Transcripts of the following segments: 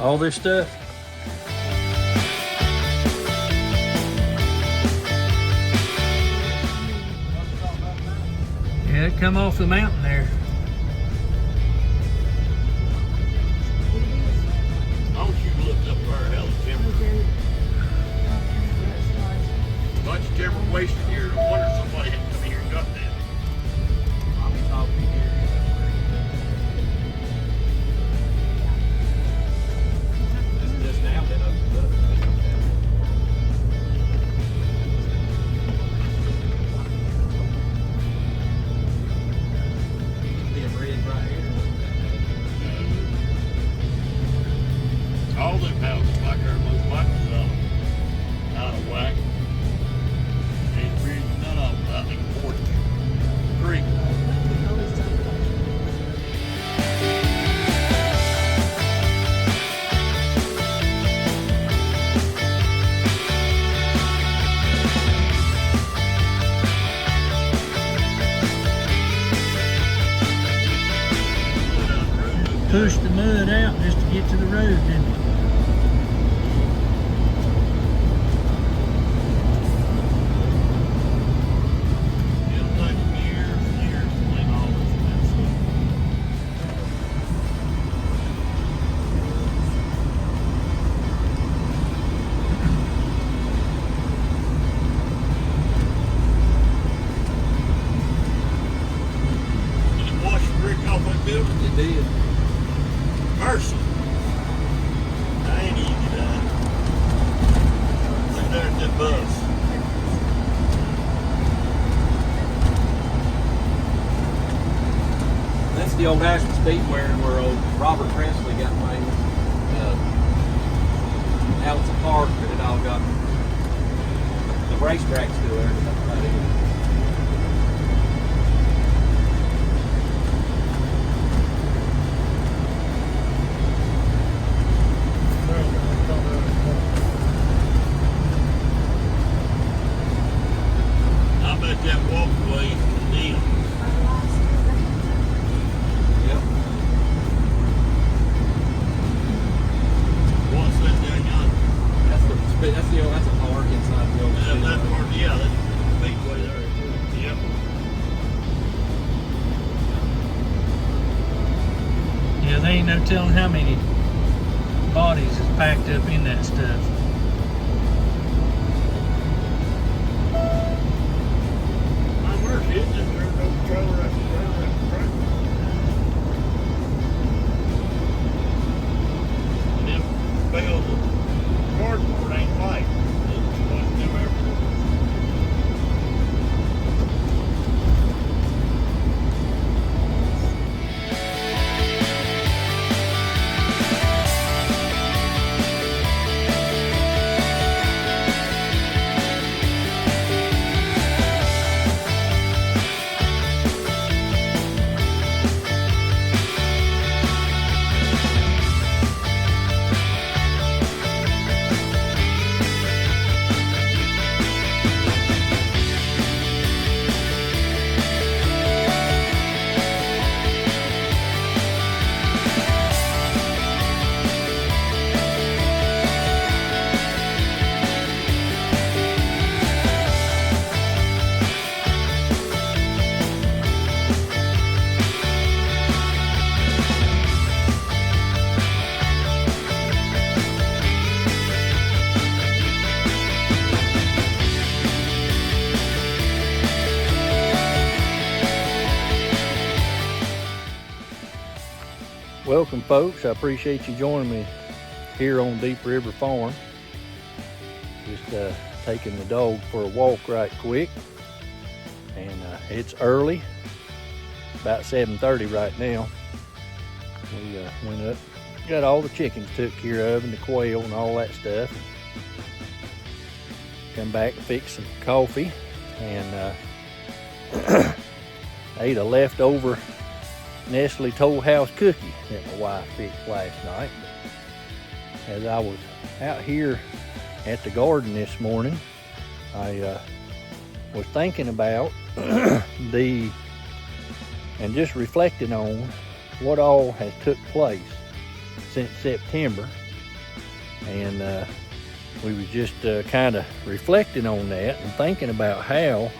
all this stuff. Yeah, it come off the mountain there. Don't you look up there, hell of timber. Bunch of timber wasted here. No wonder somebody had come here and got that. I'll be talking here. Just now been opened up. Being red right here. All them houses back there, most likely out of whack. Ain't really none of them out in Fort Creek. Pushed the mud out just to get to the road, didn't it? It'll take years and years to clean all this mess up. Did it wash the brick off that building? It did. Mercy. That ain't easy done. Look there at that bus. That's the old Asheboro Speedway where old Robert Presley got famous. Now it's a park, but it all got the racetrack's still there, but that's about it. I bet that walkway is condemned. Yep. What's that down yonder? That's a park inside the old That Speedway. part, yeah, that's the Midway there. Yep. Yeah, they ain't no telling how many bodies is packed up in that stuff. My mercy, it's just there's no trailer after trailer after trailer. And them bales of cardboard ain't light. It's what them everywhere. Welcome, folks. I appreciate you joining me here on Deep River Farm. Just taking the dog for a walk right quick. And it's early, about 7:30 right now. We went up, got all the chickens took care of and the quail and all that stuff. Come back and fix some coffee and ate a leftover Nestle Toll House cookie that my wife fixed last night. As I was out here at the garden this morning, I was thinking about and just reflecting on what all has took place since September And we was just kind of reflecting on that and thinking about how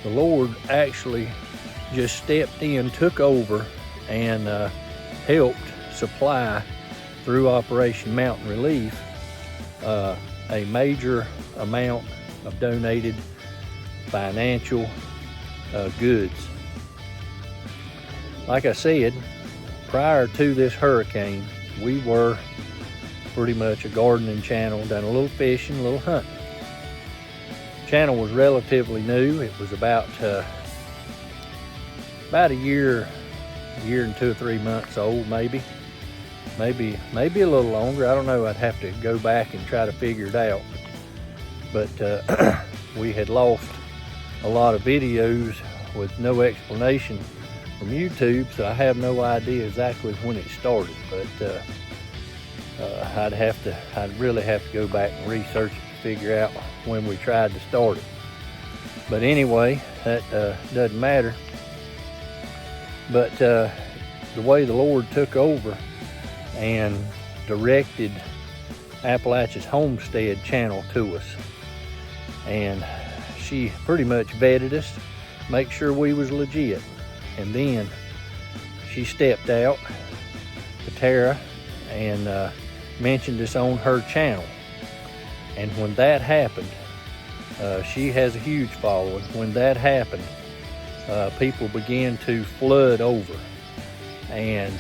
the Lord actually just stepped in, took over, and helped supply through Operation Mountain Relief a major amount of donated financial goods. Like I said, prior to this hurricane, we were pretty much a gardening channel, done a little fishing, a little hunting. Channel was relatively new. It was about a year and 2 or 3 months old, maybe a little longer. I don't know. I'd have to go back and try to figure it out. But we had lost a lot of videos with no explanation from YouTube, so I have no idea exactly when it started. But I'd really have to go back and research it to figure out when we tried to start it. But anyway, that doesn't matter. But the way the Lord took over and directed Appalachia's Homestead channel to us, and she pretty much vetted us, make sure we was legit, and then she stepped out to Tara and mentioned us on her channel. And when that happened, she has a huge following. When that happened, people began to flood over, and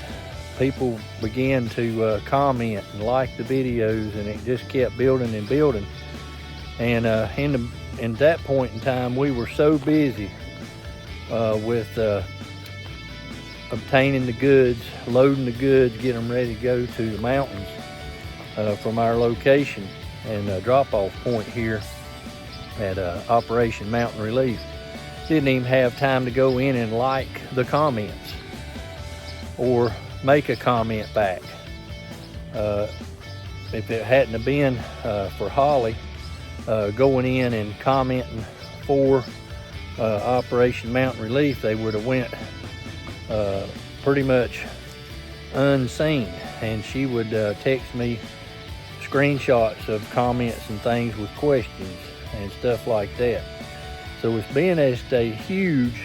people began to comment and like the videos, and it just kept building and building. And in that point in time, we were so busy with obtaining the goods, loading the goods, getting them ready to go to the mountains from our location and drop-off point here at Operation Mountain Relief. Didn't even have time to go in and like the comments or make a comment back. If it hadn't have been for Holly going in and commenting for Operation Mountain Relief, they would have went pretty much unseen, and she would text me screenshots of comments and things with questions and stuff like that. So it's been just a huge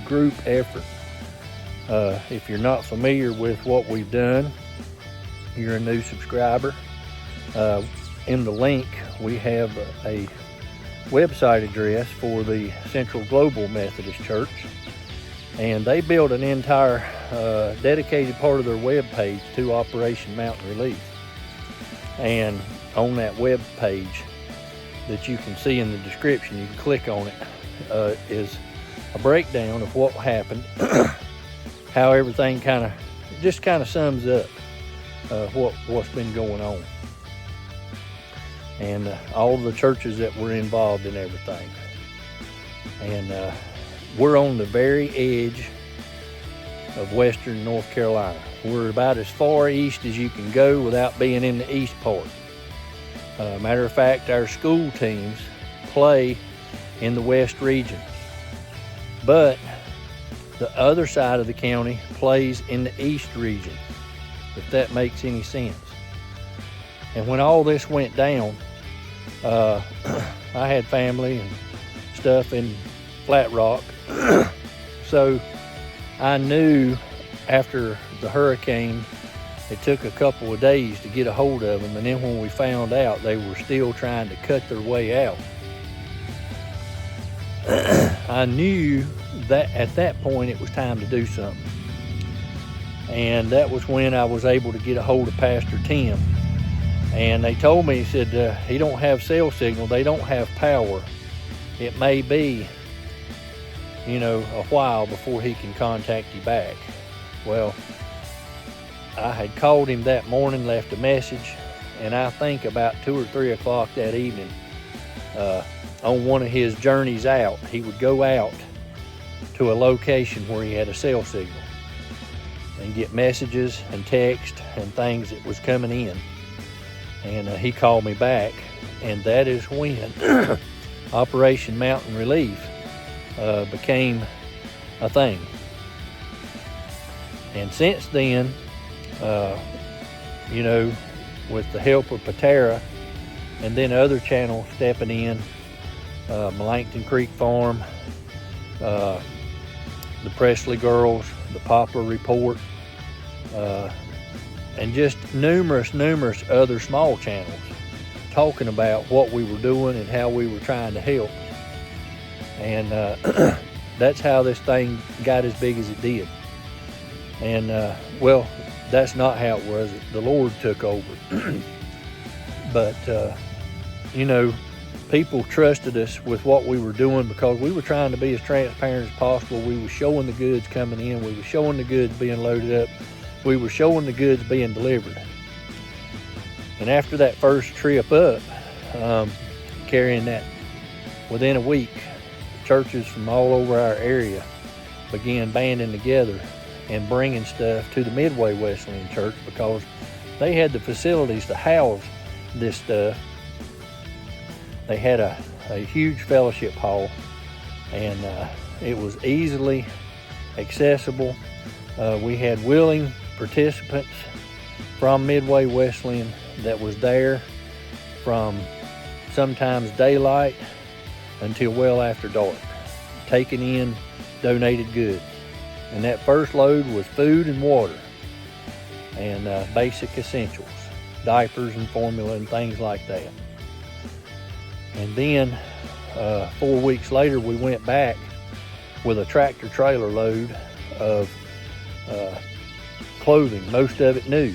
group effort. If you're not familiar with what we've done, you're a new subscriber. In the link, we have a website address for the Central Global Methodist Church, and they built an entire dedicated part of their web page to Operation Mountain Relief. And on that web page that you can see in the description, you can click on it, is a breakdown of what happened, how everything kind of sums up what's been going on, and all the churches that were involved in everything. And we're on the very edge of western North Carolina. We're about as far east as you can go without being in the east part. Matter of fact, our school teams play in the west region, but the other side of the county plays in the east region, if that makes any sense. And when all this went down, I had family and stuff in Flat Rock, so I knew after the hurricane, it took a couple of days to get a hold of them, and then when we found out, they were still trying to cut their way out. I knew that at that point it was time to do something. And that was when I was able to get a hold of Pastor Tim. And they told me, he said, he don't have cell signal, they don't have power. It may be, a while before he can contact you back. Well, I had called him that morning, left a message, and I think about 2 or 3 o'clock that evening, on one of his journeys out, he would go out to a location where he had a cell signal and get messages and text and things that was coming in. And he called me back, and that is when Operation Mountain Relief became a thing. And since then, with the help of Patera, and then other channels stepping in, Melanchthon Creek Farm, the Presley Girls, the Poplar Report, and just numerous other small channels talking about what we were doing and how we were trying to help. And that's how this thing got as big as it did. And well, that's not how it was. The Lord took over. But you know, people trusted us with what we were doing because we were trying to be as transparent as possible. We were showing the goods coming in. We were showing the goods being loaded up. We were showing the goods being delivered. And after that first trip up, carrying that, within a week, churches from all over our area began banding together and bringing stuff to the Midway Wesleyan Church because they had the facilities to house this stuff. They had a huge fellowship hall, and it was easily accessible. We had willing participants from Midway Wesleyan that was there from sometimes daylight until well after dark, taking in donated goods. And that first load was food and water and basic essentials, diapers and formula and things like that. And then 4 weeks later, we went back with a tractor trailer load of clothing, most of it new.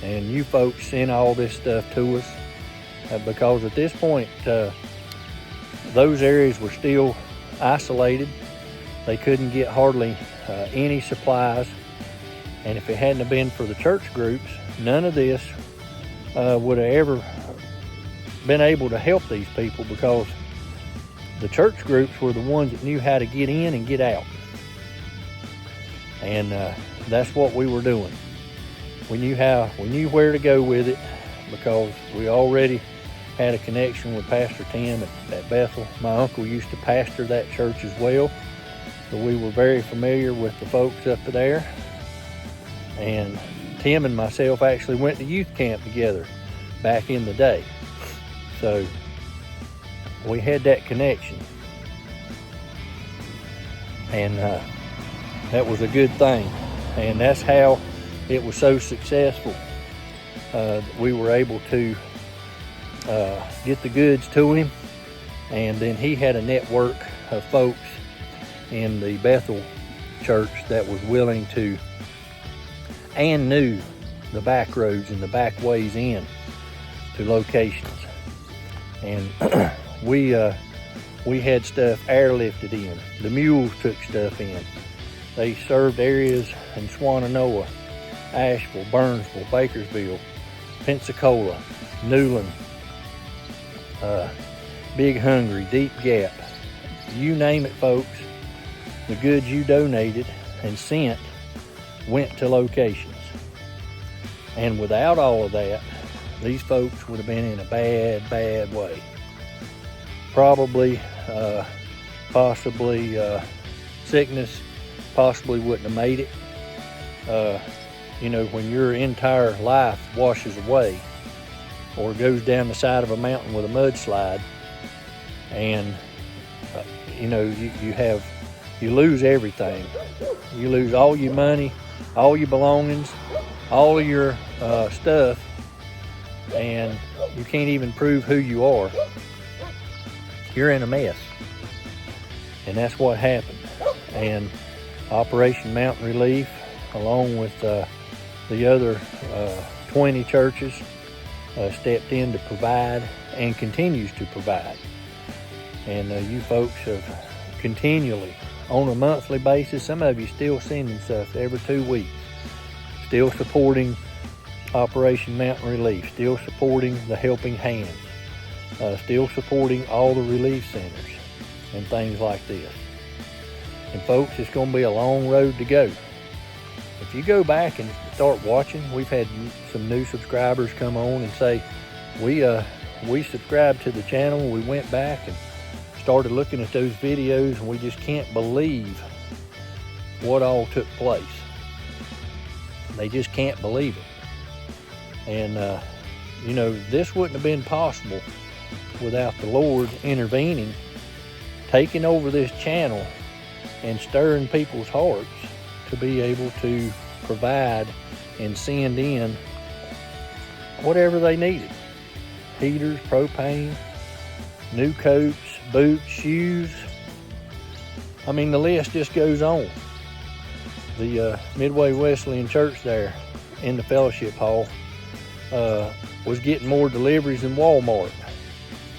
And you folks sent all this stuff to us because at this point, those areas were still isolated. They couldn't get hardly any supplies. And if it hadn't have been for the church groups, none of this would have ever been able to help these people, because the church groups were the ones that knew how to get in and get out. And that's what we were doing. We knew where to go with it because we already had a connection with Pastor Tim at Bethel. My uncle used to pastor that church as well, so we were very familiar with the folks up there. And Tim and myself actually went to youth camp together back in the day. So we had that connection. And that was a good thing. And that's how it was so successful. We were able to get the goods to him. And then he had a network of folks in the Bethel church that was willing to and knew the back roads and the back ways in to locations. And we had stuff airlifted in. The mules took stuff in. They served areas in Swannanoa, Asheville, Burnsville, Bakersville, Pensacola, Newland, Big Hungry, Deep Gap. You name it, folks. The goods you donated and sent went to locations. And without all of that, these folks would have been in a bad way. Probably, possibly sickness, possibly wouldn't have made it. You know, when your entire life washes away or goes down the side of a mountain with a mudslide, and you know, you lose everything. You lose all your money, all your belongings, all of your stuff, and you can't even prove who you are. You're in a mess. And that's what happened. And Operation Mountain Relief, along with the other 20 churches, stepped in to provide and continues to provide. And you folks have continually, on a monthly basis, some of you still sending stuff every 2 weeks, still supporting Operation Mountain Relief, still supporting the Helping Hands, still supporting all the relief centers and things like this. And folks, it's going to be a long road to go. If you go back and start watching, we've had some new subscribers come on and say, we subscribed to the channel, we went back and started looking at those videos, and we just can't believe what all took place. They just can't believe it. And you know, this wouldn't have been possible without the Lord intervening, taking over this channel and stirring people's hearts to be able to provide and send in whatever they needed. Heaters, propane, new coats, boots, shoes. I mean, the list just goes on. The Midway Wesleyan Church there in the fellowship hall was getting more deliveries than Walmart.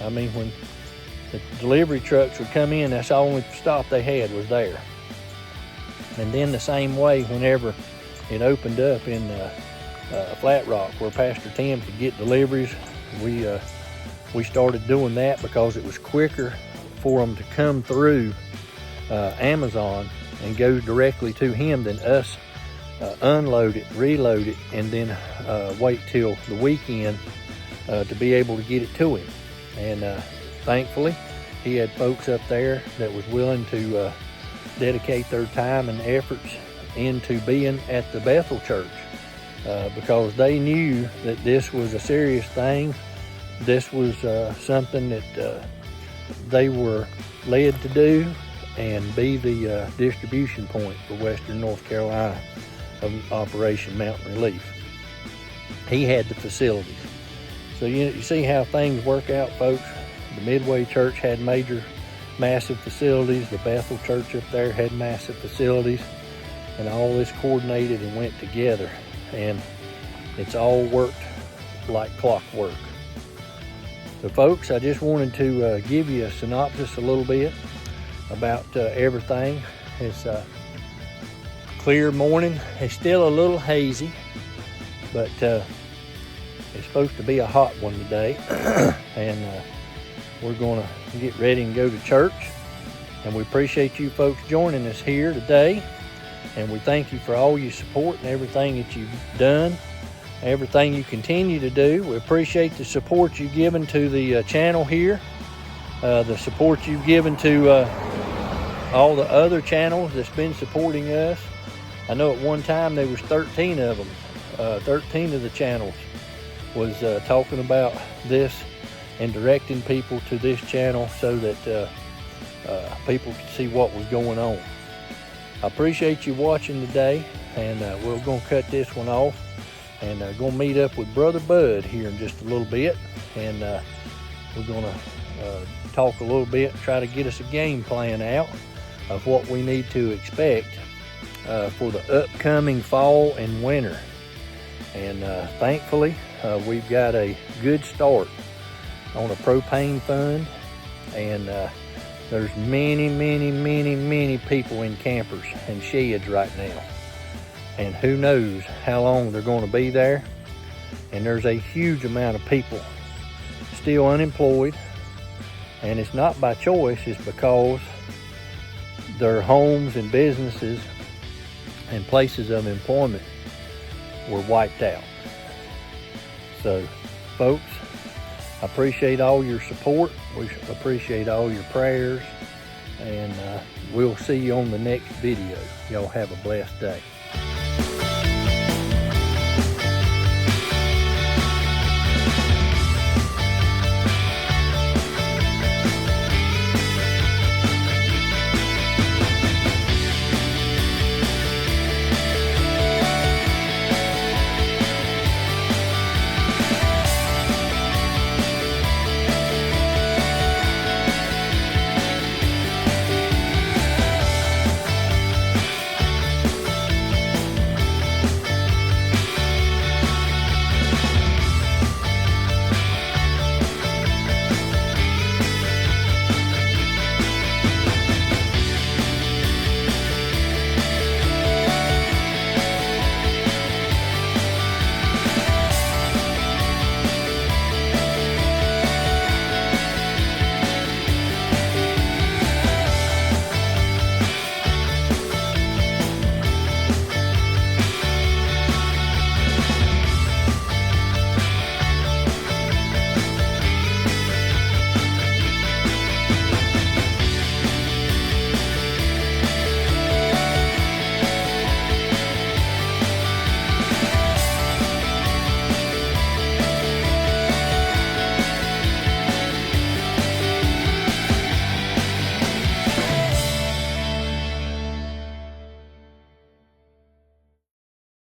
I mean, when the delivery trucks would come in, that's the only stop they had was there. And then the same way, whenever it opened up in Flat Rock, where Pastor Tim could get deliveries, we started doing that because it was quicker for them to come through Amazon and go directly to him than us unload it, reload it, and then wait till the weekend to be able to get it to him. And thankfully, he had folks up there that was willing to dedicate their time and efforts into being at the Bethel Church because they knew that this was a serious thing. This was something that they were led to do and be the distribution point for Western North Carolina of Operation Mountain Relief. He had the facilities. So you see how things work out, folks. The Midway Church had massive facilities. The Bethel Church up there had massive facilities. And all this coordinated and went together. And it's all worked like clockwork. So folks, I just wanted to give you a synopsis a little bit about everything. It's a clear morning. It's still a little hazy, but it's supposed to be a hot one today. And we're going to get ready and go to church. And we appreciate you folks joining us here today. And we thank you for all your support and everything that you've done, everything you continue to do. We appreciate the support you've given to the channel here, the support you've given to all the other channels that's been supporting us. I know at one time there was 13 of them. 13 of the channels was talking about this and directing people to this channel so that people could see what was going on. I appreciate you watching today, and we're going to cut this one off and going to meet up with Brother Bud here in just a little bit, and we're going to talk a little bit, try to get us a game plan out of what we need to expect for the upcoming fall and winter. And thankfully, we've got a good start on a propane fund, and there's many people in campers and sheds right now. And who knows how long they're going to be there. And there's a huge amount of people still unemployed. And it's not by choice, it's because their homes and businesses and places of employment were wiped out. So, folks, I appreciate all your support. We appreciate all your prayers. And we'll see you on the next video. Y'all have a blessed day.